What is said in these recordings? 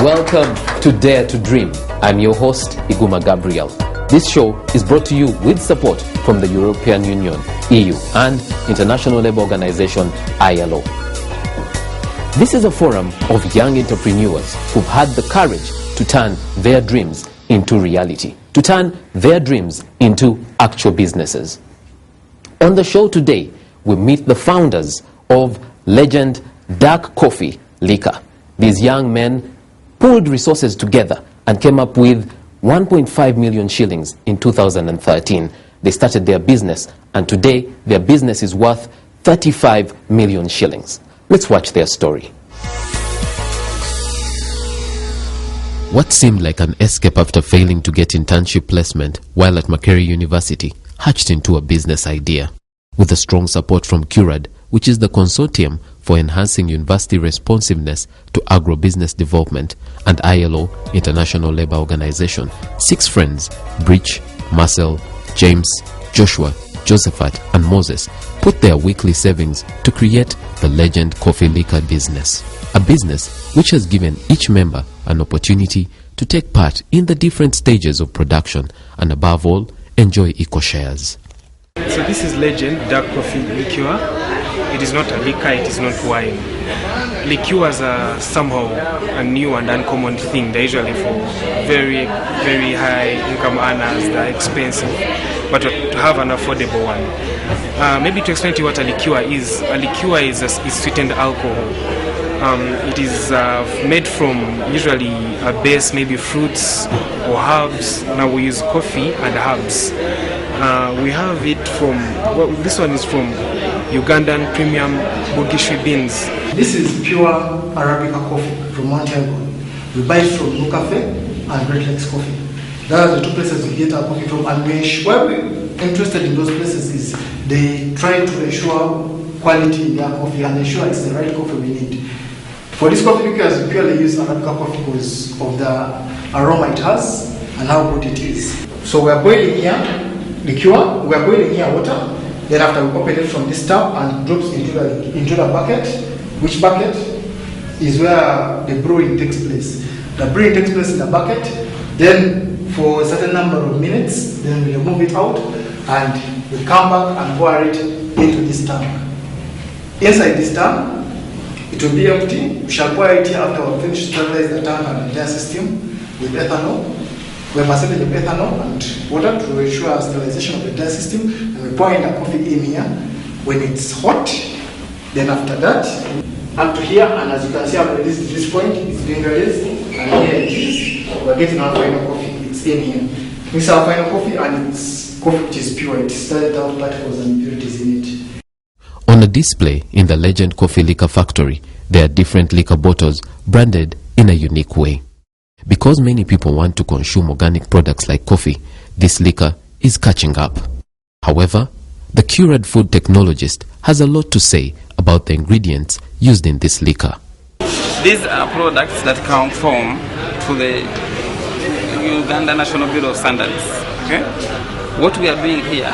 Welcome to Dare to Dream. I'm your host, Iguma Gabriel. This show is brought to you with support from the European Union, EU, and International Labour Organization, ILO. This is a forum of young entrepreneurs who've had the courage to turn their dreams into reality, to turn their dreams into actual businesses. On the show today, we meet the founders of Legend Dark Coffee Liquor. These young men pooled resources together and came up with 1.5 million shillings in 2013. They started their business, and today their business is worth 35 million shillings. Let's watch their story. What seemed like an escape after failing to get internship placement while at Makerere University hatched into a business idea. With the strong support from CURAD, which is the consortium for enhancing university responsiveness to agro-business development, and ILO, International Labour Organization, 6 friends, Breach, Marcel, James, Joshua, Josephat, and Moses, put their weekly savings to create the Legend Coffee Liquor business. A business which has given each member an opportunity to take part in the different stages of production and, above all, enjoy eco-shares. So this is Legend Dark Coffee Liqueur. It is not a liquor, it is not wine. Liqueurs are somehow a new and uncommon thing. They're usually for very, very high income earners. They're expensive. But to have an affordable one. Maybe to explain to you what a liqueur is is sweetened alcohol. It is made from usually a base, maybe fruits or herbs. Now we use coffee and herbs. We have it from, this one is from Ugandan premium Bugishui beans. This is pure Arabica coffee from Mount Elgon. We buy it from Nucafe and Great Lakes Coffee. Those are the 2 places we get our coffee from, and why we're interested in those places is they try to ensure quality in their coffee and ensure it's the right coffee we need. For this coffee, because we purely use Arabica coffee because of the aroma it has and how good it is. So we are boiling here liqueur, we are boiling here water. Then after we open it from this tap and drops into the bucket, which bucket is where the brewing takes place. The brewing takes place in the bucket. Then for a certain number of minutes, then we remove it out and we come back and pour it into this tank. Inside this tank, it will be empty. We shall pour it here after we finish to sterilize the tank and the entire system with ethanol. We have a percentage of ethanol and water to ensure sterilization of the entire system, and we pour in the coffee in here. When it's hot, then after that, up to here, and as you can see at this point, it's doing this, and here it is. We're getting our final coffee. It's in here. This is our final coffee, and it's coffee which is pure. It started out particles and impurities in it. On a display in the Legend Coffee Liquor Factory, there are different liquor bottles branded in a unique way. Because many people want to consume organic products like coffee, this liquor is catching up. However, the CURAD food technologist has a lot to say about the ingredients used in this liquor. These are products that conform to the Uganda National Bureau of Standards. Okay? What we are doing here,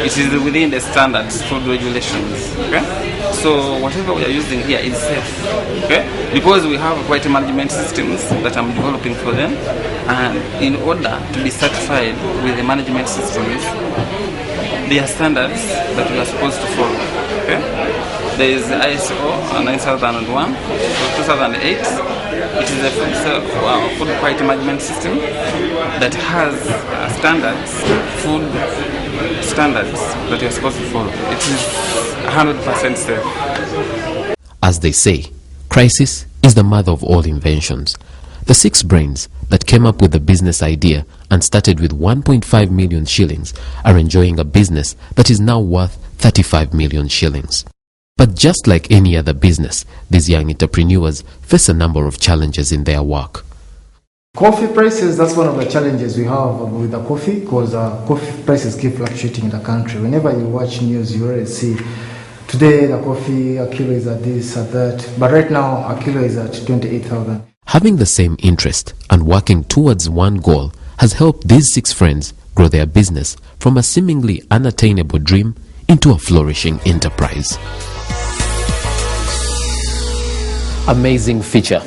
it is within the standards food regulations. Okay? So whatever we are using here is safe. Okay? Because we have quality management systems that I'm developing for them, and in order to be certified with the management systems, there are standards that we are supposed to follow. Okay? There is the ISO 9001, 2008. It is a food quality management system that has food standards that you are supposed to follow. It is 100% safe. As they say, crisis is the mother of all inventions. The 6 brains that came up with the business idea and started with 1.5 million shillings are enjoying a business that is now worth 35 million shillings. But just like any other business, these young entrepreneurs face a number of challenges in their work. Coffee prices, that's one of the challenges we have with the coffee, because coffee prices keep fluctuating in the country. Whenever you watch news, you already see today the coffee, a kilo is at this, at that. But right now, a kilo is at 28,000. Having the same interest and working towards one goal has helped these 6 friends grow their business from a seemingly unattainable dream into a flourishing enterprise. Amazing feature.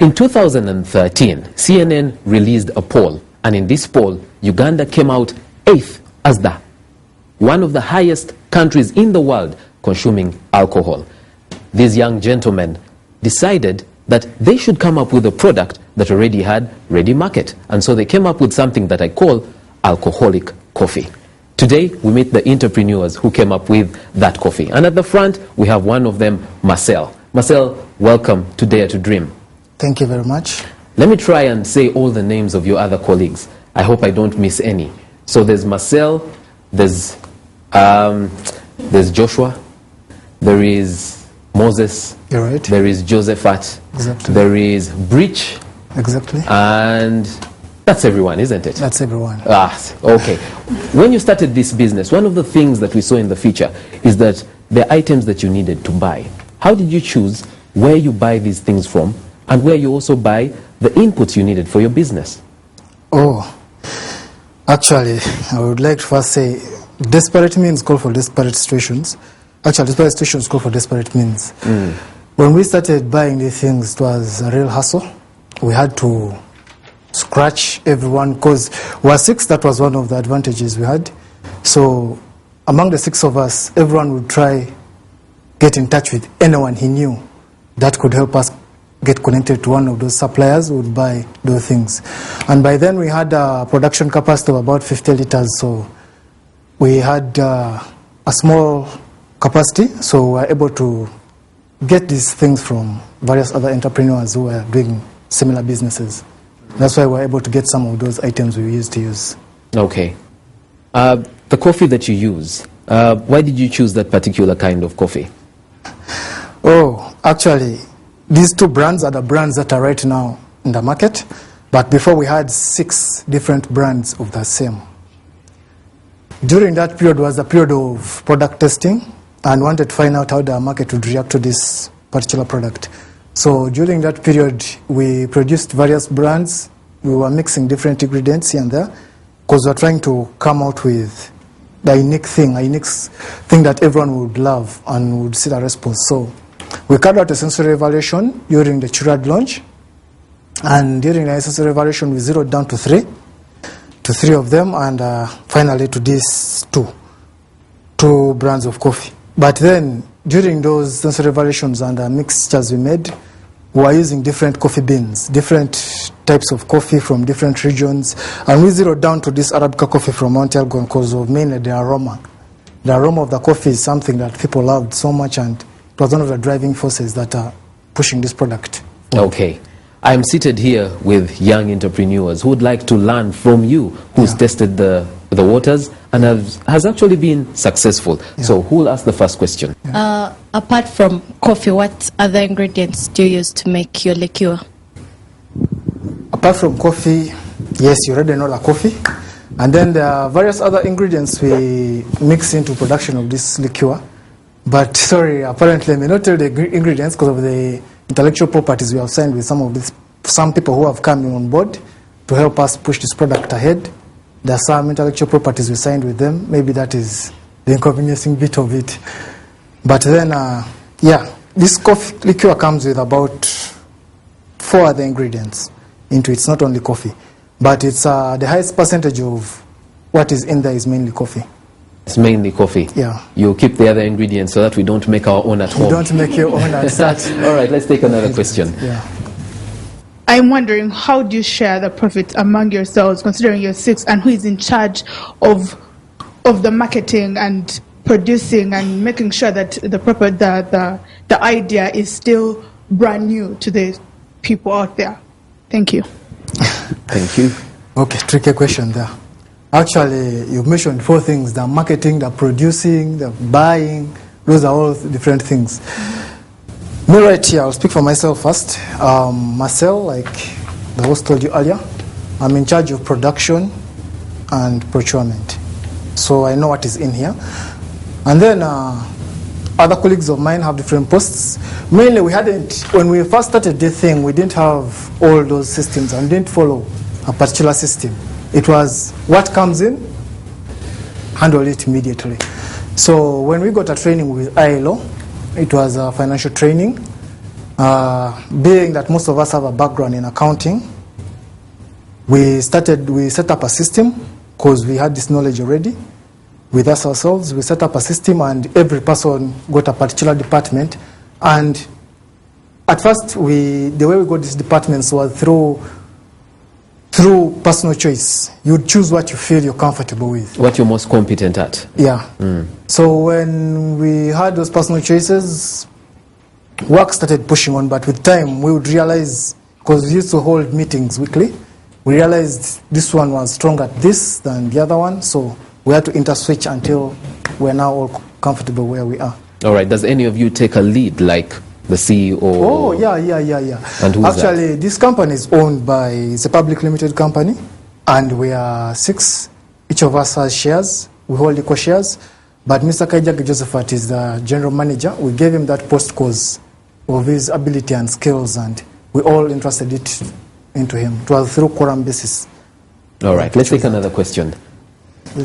In 2013, CNN released a poll, and in this poll, Uganda came out 8th as one of the highest countries in the world consuming alcohol. These young gentlemen decided that they should come up with a product that already had ready market. And so they came up with something that I call alcoholic coffee. Today, we meet the entrepreneurs who came up with that coffee. And at the front, we have one of them, Marcel. Marcel, welcome to Dare to Dream. Thank you very much. Let me try and say all the names of your other colleagues. I hope I don't miss any. So there's Marcel, there's Joshua, there is Moses, You're right. there is Josephat, Exactly. there is Breach, Exactly. and that's everyone, isn't it? That's everyone. Okay. When you started this business, one of the things that we saw in the feature is that the items that you needed to buy. How did you choose where you buy these things from and where you also buy the inputs you needed for your business? Oh, actually, I would like to first say desperate means call for desperate situations. Actually, desperate situations call for desperate means. When we started buying these things, it was a real hassle. We had to scratch everyone because we were 6. That was one of the advantages we had. So among the 6 of us, everyone would try get in touch with anyone he knew that could help us get connected to one of those suppliers who would buy those things. And by then we had a production capacity of about 50 liters, so we had a small capacity, so we were able to get these things from various other entrepreneurs who were doing similar businesses. That's why we were able to get some of those items we used to use. Okay. The coffee that you use, why did you choose that particular kind of coffee? Oh, actually, these 2 brands are the brands that are right now in the market. But before we had 6 different brands of the same. During that period was the period of product testing and wanted to find out how the market would react to this particular product. So during that period, we produced various brands. We were mixing different ingredients here and there because we were trying to come out with the unique thing that everyone would love and would see the response. So we carried out a sensory evaluation during the Churad launch. And during the sensory evaluation, we zeroed down to 3 of them, and finally to these 2 brands of coffee. But then, during those sensory evaluations and the mixtures we made, we were using different coffee beans, different types of coffee from different regions, and we zeroed down to this Arabica coffee from Mount Elgon because of mainly the aroma. The aroma of the coffee is something that people loved so much, and it was one of the driving forces that are pushing this product. Okay. I'm seated here with young entrepreneurs who would like to learn from you, who's tested the waters and has actually been successful. So who will ask the first question? Apart from coffee, what other ingredients do you use to make your liqueur? Apart from coffee, yes, you already know the coffee. And then there are various other ingredients we mix into production of this liqueur. But sorry, apparently I may not tell the ingredients because of the intellectual properties we have signed with some people who have come on board to help us push this product ahead. There are some intellectual properties we signed with them. Maybe that is the inconveniencing bit of it. But then, this coffee liqueur comes with about 4 other ingredients into it. It's not only coffee, but it's the highest percentage of what is in there is mainly coffee. It's mainly coffee. Yeah. You keep the other ingredients so that we don't make our own at home. You don't make your own as such. All right, let's take another question. Yeah. I'm wondering, how do you share the profit among yourselves, considering you're 6, and who is in charge of the marketing and producing and making sure that the idea is still brand new to the people out there? Thank you. Thank you. Okay, tricky question there. Actually, you've mentioned 4 things: the marketing, the producing, the buying. Those are all different things. Me right here, I'll speak for myself first. Marcel, like the host told you earlier, I'm in charge of production and procurement. So I know what is in here. And then other colleagues of mine have different posts. Mainly when we first started this thing, we didn't have all those systems and didn't follow a particular system. It was what comes in, handle it immediately. So when we got a training with ILO, it was a financial training. Being that most of us have a background in accounting, we set up a system because we had this knowledge already with us ourselves. We set up a system and every person got a particular department. And at first, the way we got these departments was through personal choice. You choose what you feel you're comfortable with. What you're most competent at. Yeah. So when we had those personal choices, work started pushing on, but with time we would realize, because we used to hold meetings weekly, we realized this one was stronger at this than the other one, so we had to interswitch until we're now all comfortable where we are. All right. Does any of you take a lead, like the CEO? Oh, yeah. And who's Actually, that? this company is owned by, it's a public limited company, and we are 6. Each of us has shares. We hold equal shares. But Mr. Kaijagi Josephat is the general manager. We gave him that post because of his ability and skills, and we all entrusted it into him. It was through quorum basis. All right, let's take another question.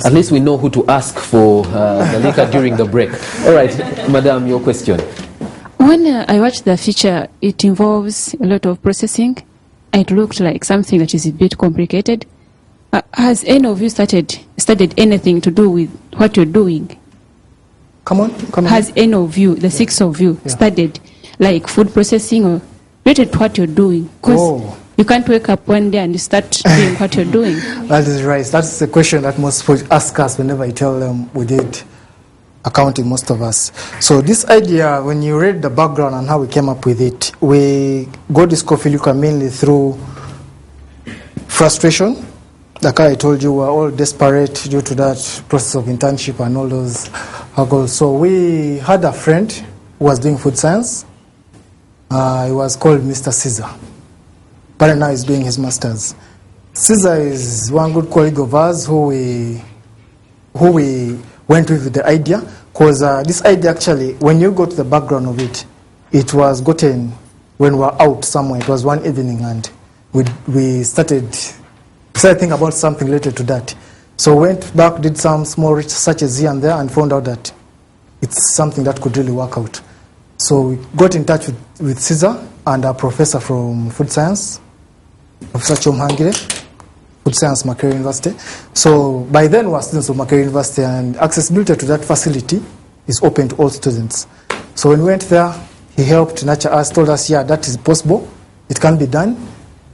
At least we know who to ask for the liquor during the break. All right, Madam, your question. When I watched the feature, it involves a lot of processing. It looked like something that is a bit complicated. Has any of you studied anything to do with what you're doing? Come on. Has any of you, the 6 of you, studied like food processing or related to what you're doing? Because you can't wake up one day and start doing what you're doing. That is right. That's the question that most people ask us whenever I tell them we did accounting, most of us. So this idea, when you read the background and how we came up with it, we got this coffee liquor mainly through frustration. Like I told you, we're all desperate due to that process of internship and all those struggles. So we had a friend who was doing food science. He was called Mr. Caesar. But now he's doing his master's. Caesar is one good colleague of ours who we went with the idea, because this idea actually, when you go to the background of it, it was gotten when we were out somewhere. It was one evening, and we started thinking about something related to that. So we went back, did some small researches here and there, and found out that it's something that could really work out. So we got in touch with Caesar and a professor from food science, Professor Chomhangire, Food Science, Makerere University. So by then we were students of Makerere University, and accessibility to that facility is open to all students. So when we went there, he helped nurture us, told us, yeah, that is possible, it can be done.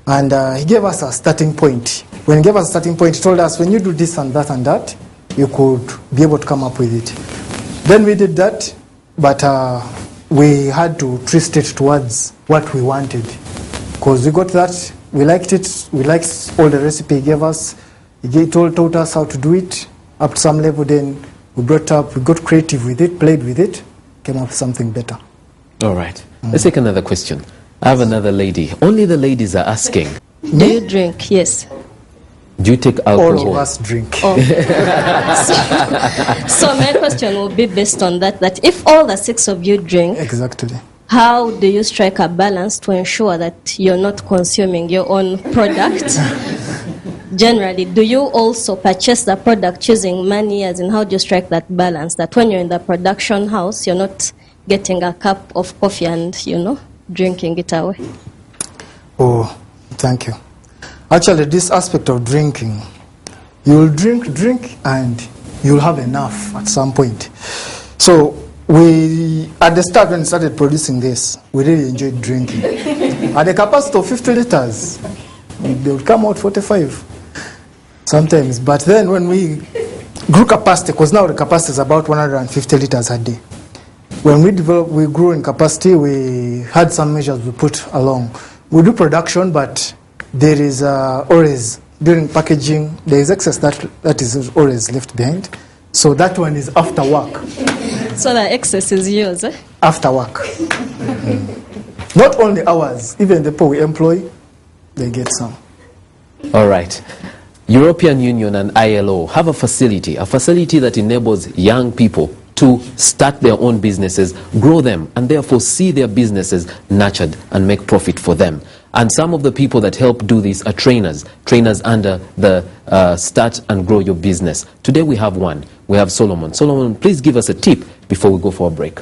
And he gave us a starting point. When he gave us a starting point, he told us, when you do this and that, you could be able to come up with it. Then we did that, but we had to twist it towards what we wanted. Because we got that, we liked it, we liked all the recipe he gave us. He taught us how to do it up to some level. Then we brought up, we got creative with it, played with it, came up with something better. All right. Let's take another question. I have another lady. Only the ladies are asking. Do you drink? Yes. Do you take alcohol? All of us drink. Oh. So my question will be based on that if all the 6 of you drink, Exactly. how do you strike a balance to ensure that you're not consuming your own product? Generally, do you also purchase the product using money, as in how do you strike that balance, that when you're in the production house, you're not getting a cup of coffee and, drinking it away? Oh, thank you. Actually, this aspect of drinking, you'll drink, and you'll have enough at some point. So we, at the start when we started producing this, we really enjoyed drinking. At the capacity of 50 liters, they would come out 45 sometimes. But then when we grew capacity, because now the capacity is about 150 liters a day. When we grew in capacity, we had some measures we put along. We do production, but there is always, during packaging, there is excess that is always left behind. So that one is after work. So the excess is yours, eh? After work. Not only ours, even the people we employ, they get some. All right. European Union and ILO have a facility that enables young people to start their own businesses, grow them, and therefore see their businesses nurtured and make profit for them. And some of the people that help do this are trainers under the Start and Grow Your Business. Today we have one. We have Solomon. Solomon, please give us a tip before we go for a break.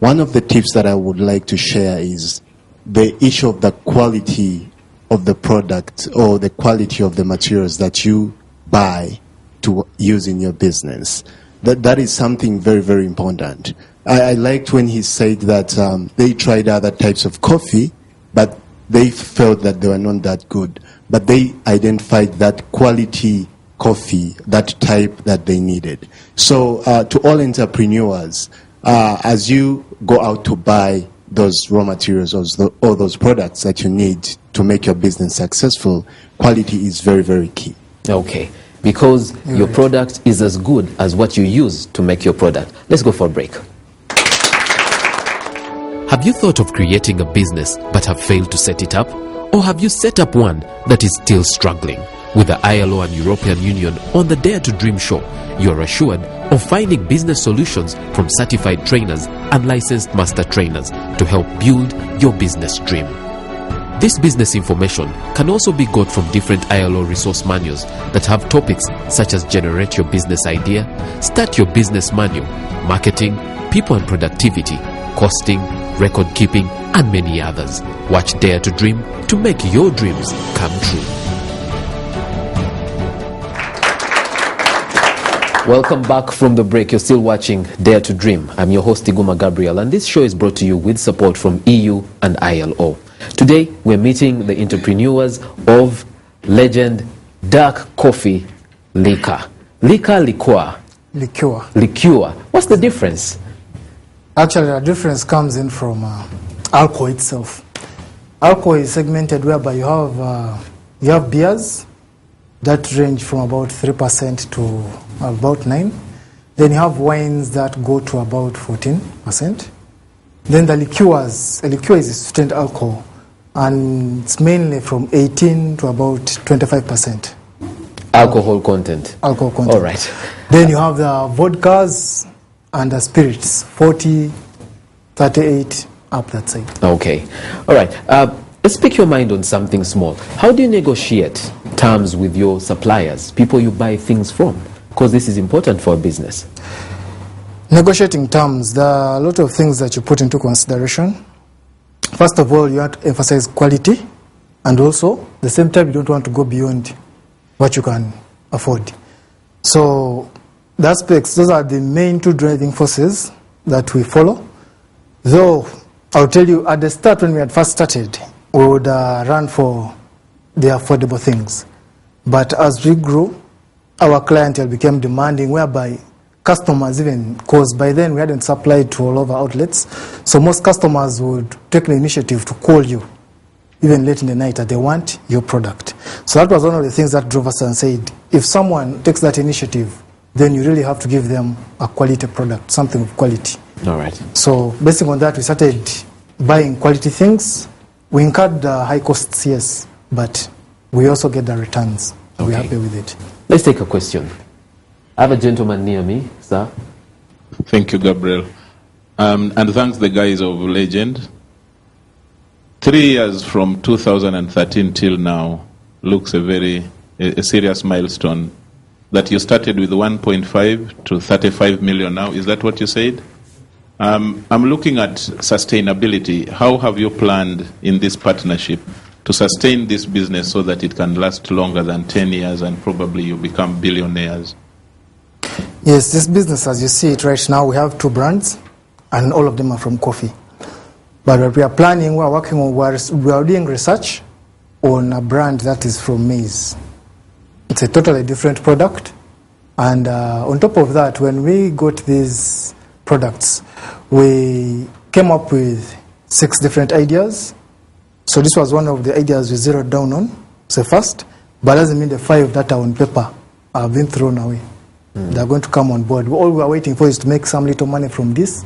One of the tips that I would like to share is the issue of the quality of the product or the quality of the materials that you buy to use in your business. That is something very, very important. I liked when he said that they tried other types of coffee, but they felt that they were not that good. But they identified that quality coffee, that type that they needed. So to all entrepreneurs, as you go out to buy those raw materials or those products that you need to make your business successful, quality is very, very key. Okay, because your product is as good as what you use to make your product. Let's go for a break. Have you thought of creating a business but have failed to set it up? Or have you set up one that is still struggling? With the ILO and European Union on the Dare to Dream show, you are assured of finding business solutions from certified trainers and licensed master trainers to help build your business dream. This business information can also be got from different ILO resource manuals that have topics such as generate your business idea, start your business manual, marketing, people and productivity, costing, record keeping, and many others. Watch Dare to Dream to make your dreams come true. Welcome back from the break. You're still watching Dare to Dream. I'm your host, Iguma Gabriel, and this show is brought to you with support from EU and ILO. Today, we're meeting the entrepreneurs of legend dark coffee liquor. Liqour. Liqour. What's the difference? Actually, the difference comes in from alcohol itself. Alcohol is segmented whereby you have beers that range from about 3% to about 9%. Then you have wines that go to about 14%. Then the liqueurs, a liqueur is a sweetened alcohol, and it's mainly from 18 to about 25%. Alcohol content. Alcohol content. All right. Then you have the vodkas and the spirits, 40, 38, up that side. Okay. All right. Let's pick your mind on something small. How do you negotiate terms with your suppliers, people you buy things from? Because this is important for a business. Negotiating terms, there are a lot of things that you put into consideration. First of all, you have to emphasize quality, and also, at the same time, you don't want to go beyond what you can afford. So, the aspects, those are the main two driving forces that we follow. Though, I'll tell you, at the start when we had first started, we would run for the affordable things. But as we grew, our clientele became demanding, whereby customers even, because by then we hadn't supplied to all over outlets, so most customers would take the initiative to call you, even late in the night, that they want your product. So that was one of the things that drove us and said, if someone takes that initiative, then you really have to give them a quality product, something of quality. All right. So based on that, we started buying quality things. We incurred high costs, yes, but we also get the returns. Okay. We're happy with it. Let's take a question. I have a gentleman near me, sir. Thank you, Gabriel. And thanks the guys of Legend. 3 years from 2013 till now looks a serious milestone. That you started with 1.5 to 35 million now. Is that what you said? I'm looking at sustainability. How have you planned in this partnership to sustain this business so that it can last longer than 10 years and probably you become billionaires? Yes, this business, as you see it right now, we have 2 brands, and all of them are from coffee. But what we are planning, we are working on, we are doing research on a brand that is from maize. It's a totally different product. And on top of that, when we got these products, we came up with 6 different ideas. So this was one of the ideas we zeroed down on, so first, but doesn't mean the 5 that are on paper have been thrown away. They're going to come on board. All we are waiting for is to make some little money from this,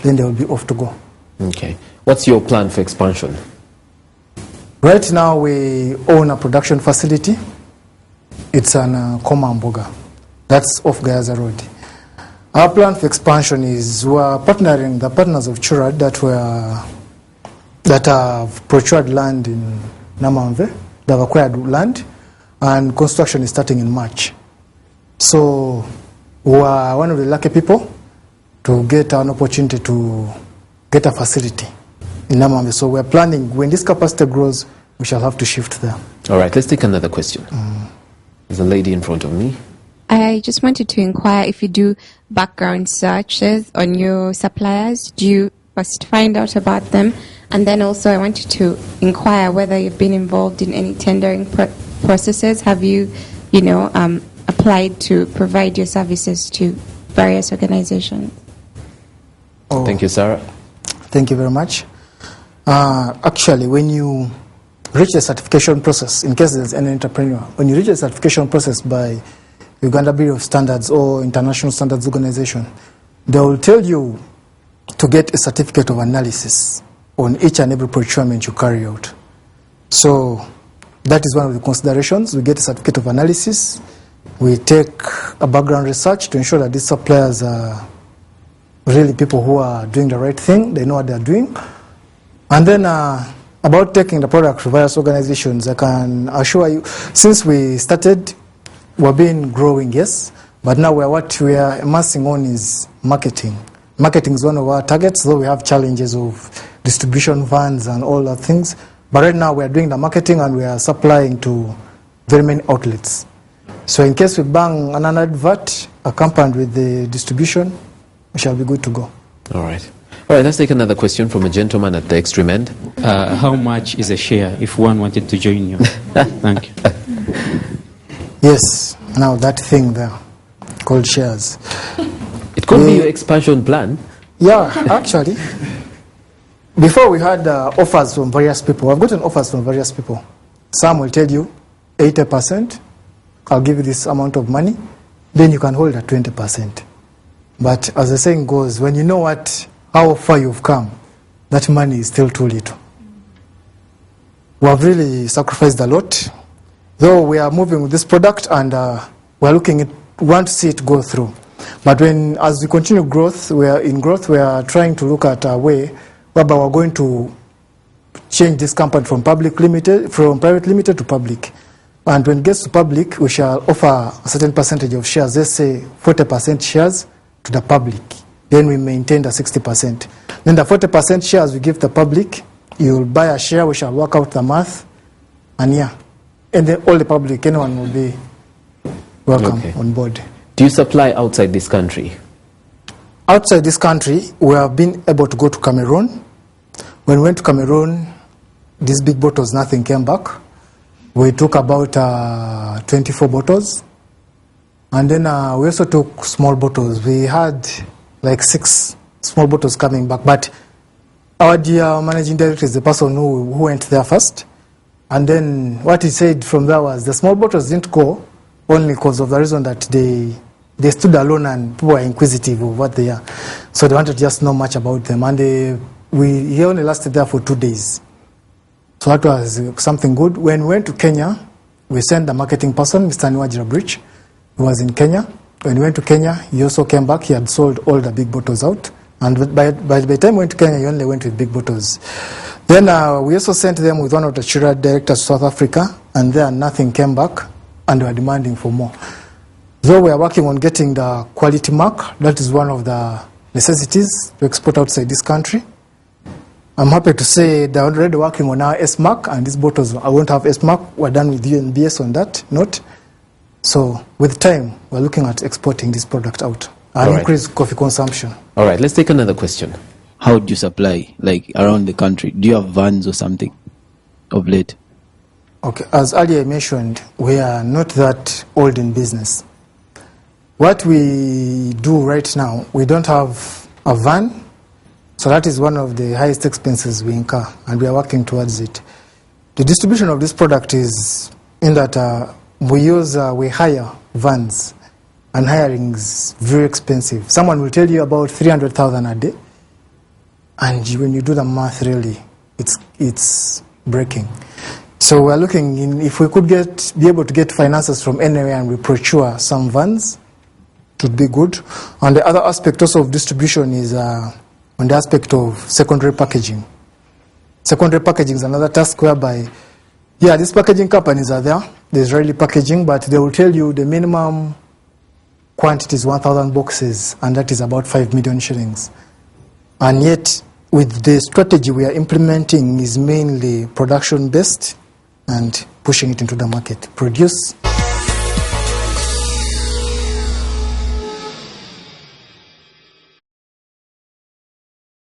then they will be off to go. Okay. What's your plan for expansion? Right now, we own a production facility. It's an Komamboga. That's off Gayaza Road. Our plan for expansion is we are partnering the partners of Churad that have procured land in Namamve. They have acquired land, and construction is starting in March. So we are one of the lucky people to get an opportunity to get a facility in Namambe. So we're planning, when this capacity grows, we shall have to shift there. All right, let's take another question. There's a lady in front of me. I just wanted to inquire if you do background searches on your suppliers. Do you first find out about them? And then also I wanted to inquire whether you've been involved in any tendering processes. Have you, applied to provide your services to various organizations? Oh, Thank you, Sarah. thank you very much. Actually, when you reach the certification process, in case there's any entrepreneur, when you reach the certification process by Uganda Bureau of Standards or International Standards Organization, they will tell you to get a certificate of analysis on each and every procurement you carry out. So that is one of the considerations. We get a certificate of analysis. We take a background research to ensure that these suppliers are really people who are doing the right thing. They know what they're doing. And then about taking the product to various organizations, I can assure you, since we started, we've been growing, yes, but now what we are amassing on is marketing. Marketing is one of our targets, though we have challenges of distribution funds and all that things. But right now we are doing the marketing and we are supplying to very many outlets. So in case we bang an advert accompanied with the distribution, we shall be good to go. All right. All right, let's take another question from a gentleman at the extreme end. How much is a share if one wanted to join you? Thank you. Yes, now that thing there called shares. It could be your expansion plan. Yeah, actually. Before we had offers from various people. I've gotten offers from various people. Some will tell you 80%, I'll give you this amount of money, then you can hold at 20%. But as the saying goes, when you know how far you've come, that money is still too little. We have really sacrificed a lot, though we are moving with this product and we're want to see it go through. But as we continue growth, we are trying to look at a way whereby we're going to change this company from private limited to public. And when it gets to public, we shall offer a certain percentage of shares, let's say 40% shares to the public. Then we maintain the 60%. Then the 40% shares we give the public, you'll buy a share, we shall work out the math, and and then all the public, anyone will be welcome on board. Do you supply outside this country? Outside this country, we have been able to go to Cameroon. When we went to Cameroon, these big bottles, nothing came back. We took about 24 bottles. And then we also took small bottles. We had like 6 small bottles coming back. But our dear managing director is the person who went there first. And then what he said from there was the small bottles didn't go only because of the reason that they stood alone and people were inquisitive of what they are. So they wanted to just know much about them. And he only lasted there for 2 days. So that was something good. When we went to Kenya, we sent the marketing person, Mr. Nwajira Bridge. He was in Kenya. When we went to Kenya, he also came back. He had sold all the big bottles out. And by the time we went to Kenya, he only went with big bottles. Then we also sent them with one of the Chira directors to South Africa. And there nothing came back. And we were demanding for more. Though we are working on getting the quality mark, that is one of the necessities to export outside this country. I'm happy to say they're already working on our S mark, and these bottles I won't have S mark. We're done with UNBS on that note. So with time, we're looking at exporting this product out and increase coffee consumption. All right, let's take another question. How do you supply, like around the country? Do you have vans or something of late? Okay, as earlier mentioned, we are not that old in business. What we do right now, we don't have a van, so that is one of the highest expenses we incur, and we are working towards it. The distribution of this product is in that we hire vans, and hiring is very expensive. Someone will tell you about 300,000 a day, and when you do the math, really, it's breaking. So we're looking in if we could be able to get finances from anywhere and we procure some vans, it would be good. And the other aspect also of distribution is on the aspect of secondary packaging. Secondary packaging is another task whereby, these packaging companies are there. There's really packaging, but they will tell you the minimum quantity is 1,000 boxes, and that is about 5 million shillings. And yet, with the strategy we are implementing is mainly production based and pushing it into the market. Produce,